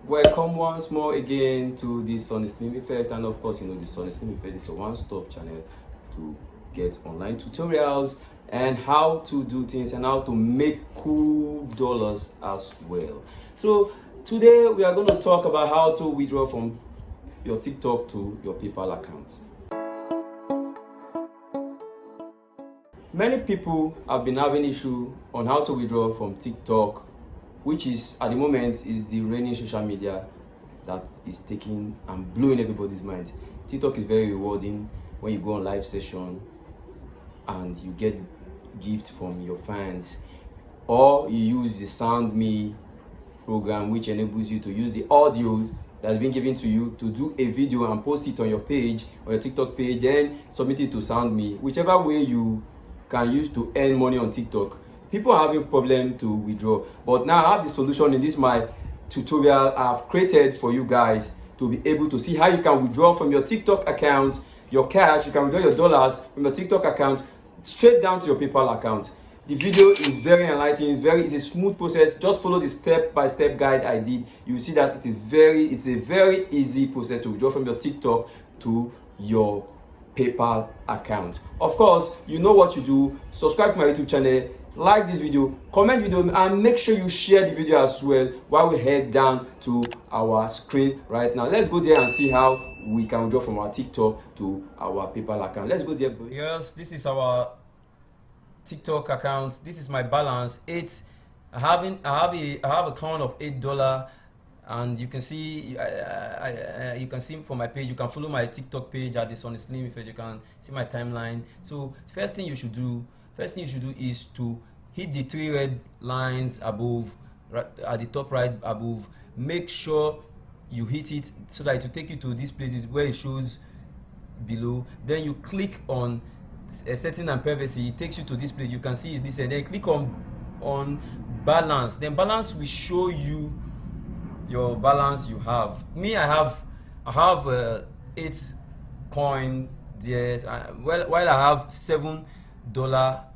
Welcome once more again to the Sonny Slim Effect, and of course, you know the Sonny Slim Effect is a one-stop channel to get online tutorials and how to do things and how to make cool dollars as well. So today we are going to talk about how to withdraw from your TikTok to your PayPal account. Many people have been having issue on how to withdraw from TikTok, which is at the moment is the reigning social media that is taking and blowing everybody's mind. TikTok is very rewarding when you go on live session and you get gift from your fans, or you use the SoundMe program, which enables you to use the audio that's been given to you to do a video and post it on your page or your TikTok page, then submit it to SoundMe. Whichever way you can use to earn money on TikTok, people are having problem to withdraw. But now I have the solution in this my tutorial I've created for you guys to be able to see how you can withdraw from your TikTok account your cash. You can withdraw your dollars from your TikTok account straight down to your PayPal account. The video is very enlightening. It's a smooth process. Just follow the step-by-step guide I did. You see that it's a very easy process to withdraw from your TikTok to your PayPal account. Of course, you know what you do. Subscribe to my YouTube channel, like this video, comment video, and make sure you share the video as well while we head down to our screen right now. Let's go there and see how we can withdraw from our TikTok to our PayPal account. Let's go there. Yes, this is our TikTok account. This is my balance. I have a count of $8, and you can see you can see from my page. You can follow my TikTok page at the Sonny Slim Effect. You can see my timeline. So first thing you should do is to hit the 3 red lines above, right at the top right above. Make sure you hit it so that it will take you to these places where it shows below. Then you click on setting and privacy. It takes you to this place. You can see this, and then click on balance. Then balance will show you your balance you have. Me, I have 8 coin there. While I have $7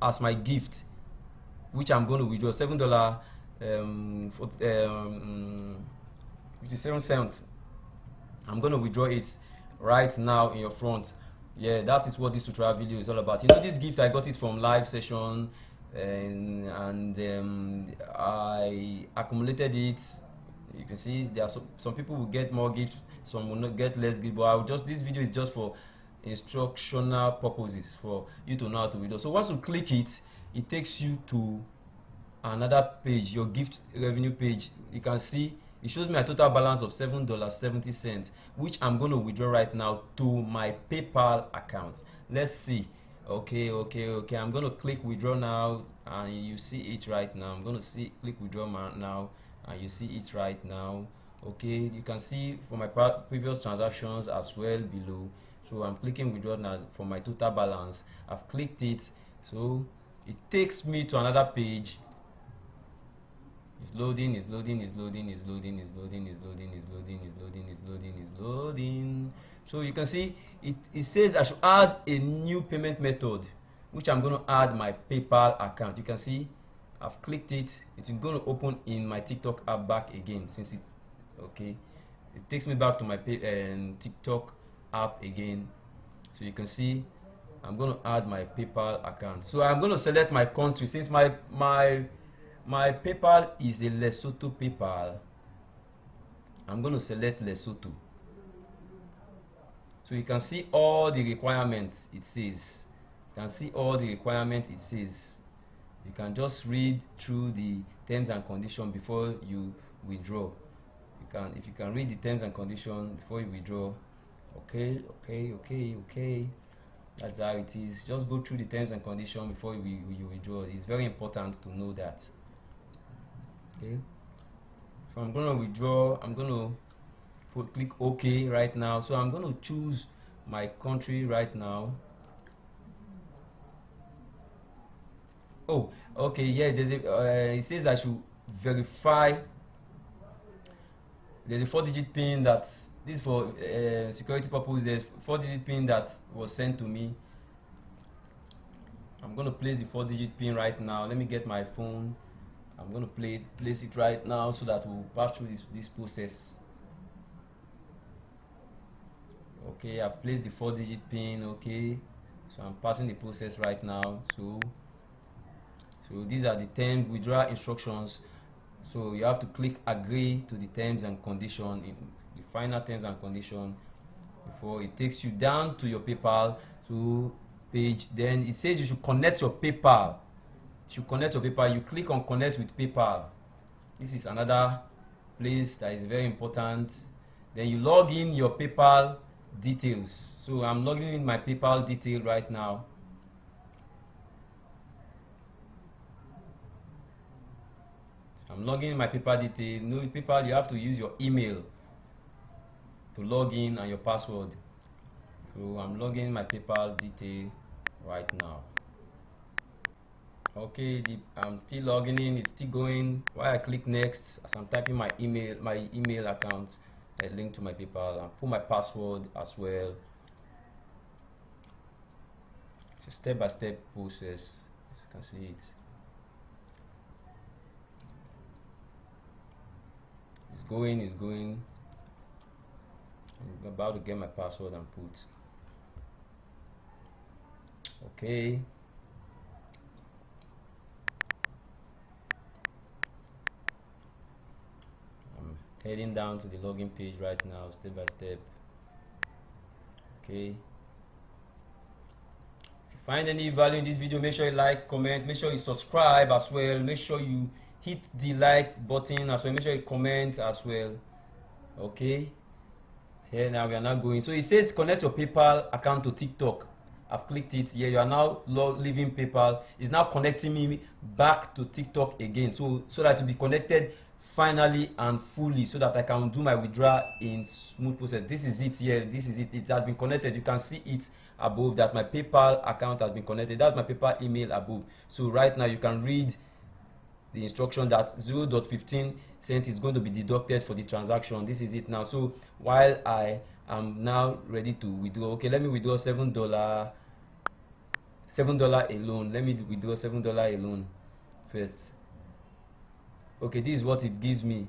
as my gift, which I'm going to withdraw. $7 57 cents. I'm going to withdraw it right now in your front. Yeah, that is what this tutorial video is all about. You know, this gift I got it from live session, and I accumulated it. You can see there are some people will get more gifts, some will not get less gift, but this video is just for instructional purposes for you to know how to withdraw. So once you click it, it takes you to another page, your gift revenue page. You can see it shows me a total balance of $7.70, which I'm going to withdraw right now to my PayPal account. Let's see. Okay, I'm going to click withdraw now, and you see it right now. I'm going to click withdraw now, and you see it right now. Okay, you can see for my previous transactions as well below. So I'm clicking withdraw now for my total balance. I've clicked it, so it takes me to another page. It's loading. So you can see it says I should add a new payment method, which I'm going to add my PayPal account. You can see I've clicked it. It's going to open in my TikTok app back again. It takes me back to my TikTok app again. So you can see I'm going to add my PayPal account. So I'm going to select my country, since my PayPal is a Lesotho PayPal. I'm going to select Lesotho. So you can see all the requirements it says. You can just read through the terms and conditions before you withdraw. If you can read the terms and conditions before you withdraw. Okay. That's how it is. Just go through the terms and conditions before you withdraw. It's very important to know that. Okay. So I'm going to withdraw. I'm going to click OK right now. So I'm going to choose my country right now. Oh, okay. Yeah, it says I should verify. There's a 4-digit pin that this is for security purposes. There's 4-digit pin that was sent to me. I'm going to place the 4-digit pin right now. Let me get my phone I'm going to place it right now so that we'll pass through this process. Okay, I've placed the 4-digit pin. Okay, so I'm passing the process right now. So these are the term withdrawal instructions. So you have to click agree to the terms and condition, in the final terms and condition, before it takes you down to your PayPal page. Then it says you should connect your PayPal. You click on connect with PayPal. This is another place that is very important. Then you log in your PayPal details. So I'm logging in my PayPal detail right now. I'm logging in my PayPal detail. No, PayPal, you have to use your email to log in and your password. So I'm logging in my PayPal detail right now. Okay, I'm still logging in. It's still going. While I click next, as I'm typing my email account, a link to my PayPal, and put my password as well. It's a step-by-step process, as you can see it. It's going. I'm about to get my password and put. Okay. I'm heading down to the login page right now, step by step. Okay. If you find any value in this video, make sure you like, comment, make sure you subscribe as well. Make sure you hit the like button as well. Make sure you comment as well. Okay. Here now we are now going. So it says connect your PayPal account to TikTok. I've clicked it. Here you are now leaving PayPal. It's now connecting me back to TikTok again. So that to be connected finally and fully, so that I can do my withdrawal in smooth process. This is it here. This is it. It has been connected. You can see it above that my PayPal account has been connected. That's my PayPal email above. So right now you can read the instruction that 0.15 cent is going to be deducted for the transaction. This is it now. So while I am now ready to withdraw, okay, let me withdraw $7 alone. Let me withdraw $7 alone first. Okay, this is what it gives me.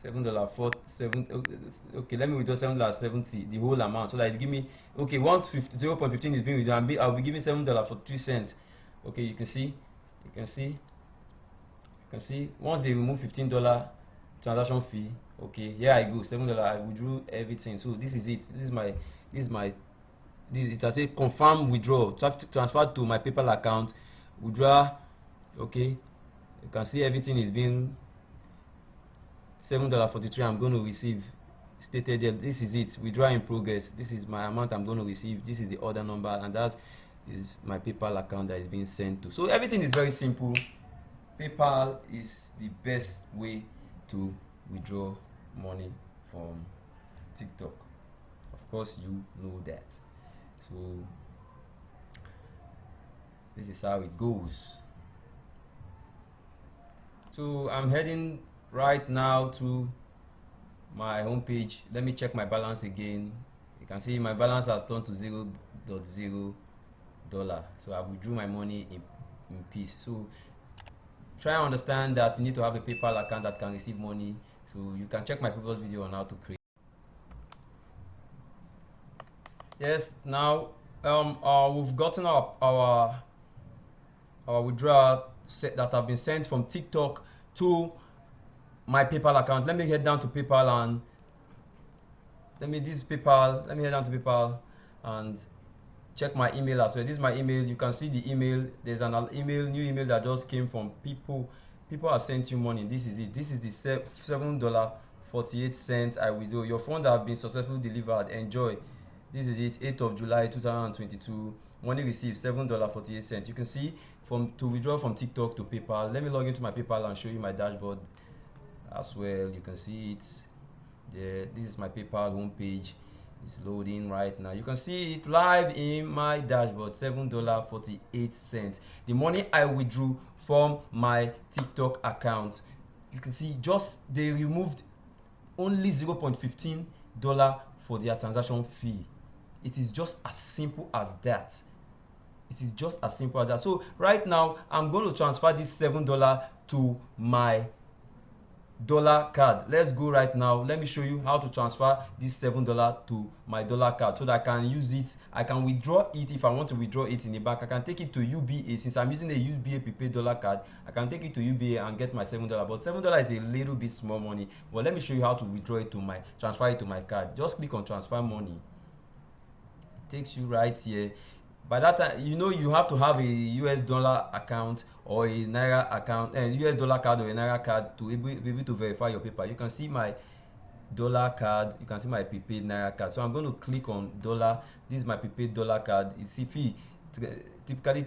$7.47. Okay, let me withdraw $7.70, the whole amount, so that it give me, okay, 0.15 is being withdrawn. I'll be giving $7.43. Okay, you can see. Once they remove $15 transaction fee, okay, here I go, $7. I withdrew everything. So this is it. It has a confirm withdrawal, transfer to my PayPal account, withdraw. Okay, you can see everything is being $7.43 I'm going to receive stated there. This is it, withdraw in progress. This is my amount I'm going to receive. This is the order number, and that is my PayPal account that is being sent to. So everything is very simple. PayPal is the best way to withdraw money from TikTok. Of course, you know that. So this is how it goes. So I'm heading right now to my home page. Let me check my balance again. You can see my balance has turned to $0.0. So I withdrew my money in peace. So try and understand that you need to have a PayPal account that can receive money. So you can check my previous video on how to create. Yes, now we've gotten our withdrawal that have been sent from TikTok to my PayPal account. Let me head down to PayPal and let me head down to PayPal and check my email as well. This is my email. You can see the email. There's an new email that just came from people have sent you money. This is it. This is the $7.48 I withdraw. Your funds have been successfully delivered. Enjoy. This is it. 8th of July 2022. Money received $7.48. You can see to withdraw from TikTok to PayPal. Let me log into my PayPal and show you my dashboard as well. You can see it there. This is my PayPal homepage. It's loading right now. You can see it live in my dashboard. $7.48. The money I withdrew from my TikTok account. You can see they removed only $0.15 for their transaction fee. It is just as simple as that. It is just as simple as that. So right now I'm going to transfer this $7 to my dollar card. Let's go right now. Let me show you how to transfer this $7 to my dollar card so that I can use it. I can withdraw it if I want to withdraw it in the bank. I can take it to UBA. Since I'm using a UBA prepaid dollar card, I can take it to UBA and get my $7. But $7 is a little bit small money. But let me show you how to withdraw it to my, transfer it to my card. Just click on transfer money. It takes you right here. By that time, you know, you have to have a US dollar account or a Naira account, and US dollar card or a Naira card to be able to verify your paper. You can see my dollar card, you can see my prepaid Naira card. So I'm going to click on dollar. This is my prepaid dollar card. It's fee typically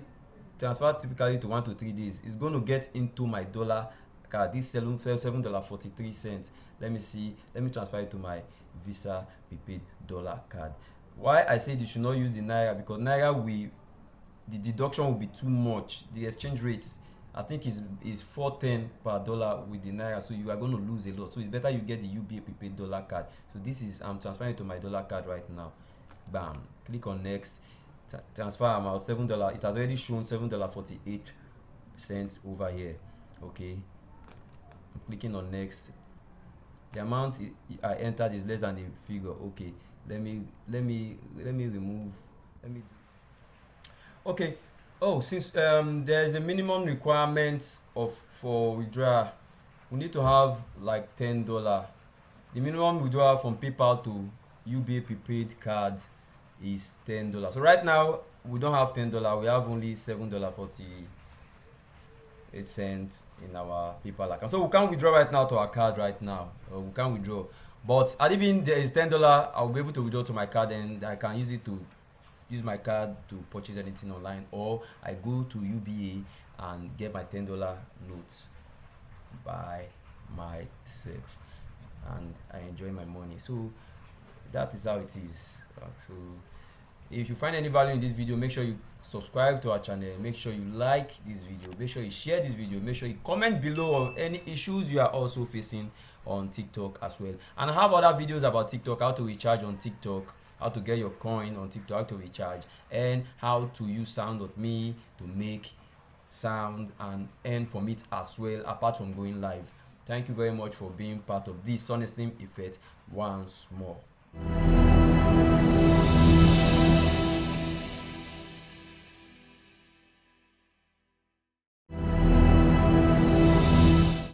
transfer to 1 to 3 days. It's going to get into my dollar card. This $7.43. Let me see. Let me transfer it to my Visa prepaid dollar card. Why I said you should not use the Naira, because Naira the deduction will be too much. The exchange rate, I think, is 410 per dollar with the Naira, so you are going to lose a lot. So it's better you get the UBA prepaid dollar card. So this is, I'm transferring it to my dollar card right now. Bam, click on next. Transfer amount $7. It has already shown $7.48 over here. Okay, I'm clicking on next. The amount I entered is less than the figure. Okay, let me remove. Okay. Oh, since there is a minimum requirement for withdrawal, we need to have like $10. The minimum withdrawal from PayPal to UBA prepaid card is $10. So right now we don't have $10. We have only $7.48 in our PayPal account. So we can't withdraw right now to our card right now. We can't withdraw. But at even there is $10, I'll be able to withdraw to my card, and I can use my card to purchase anything online, or I go to UBA and get my $10 notes by myself, and I enjoy my money. So that is how it is. So if you find any value in this video, make sure you subscribe to our channel, make sure you like this video, make sure you share this video, make sure you comment below on any issues you are also facing on TikTok as well. And I have other videos about TikTok, how to recharge on TikTok, how to get your coin on TikTok, how to recharge, and how to use Sound.me to make sound and earn from it as well, apart from going live. Thank you very much for being part of this Sonic Slim Effect once more.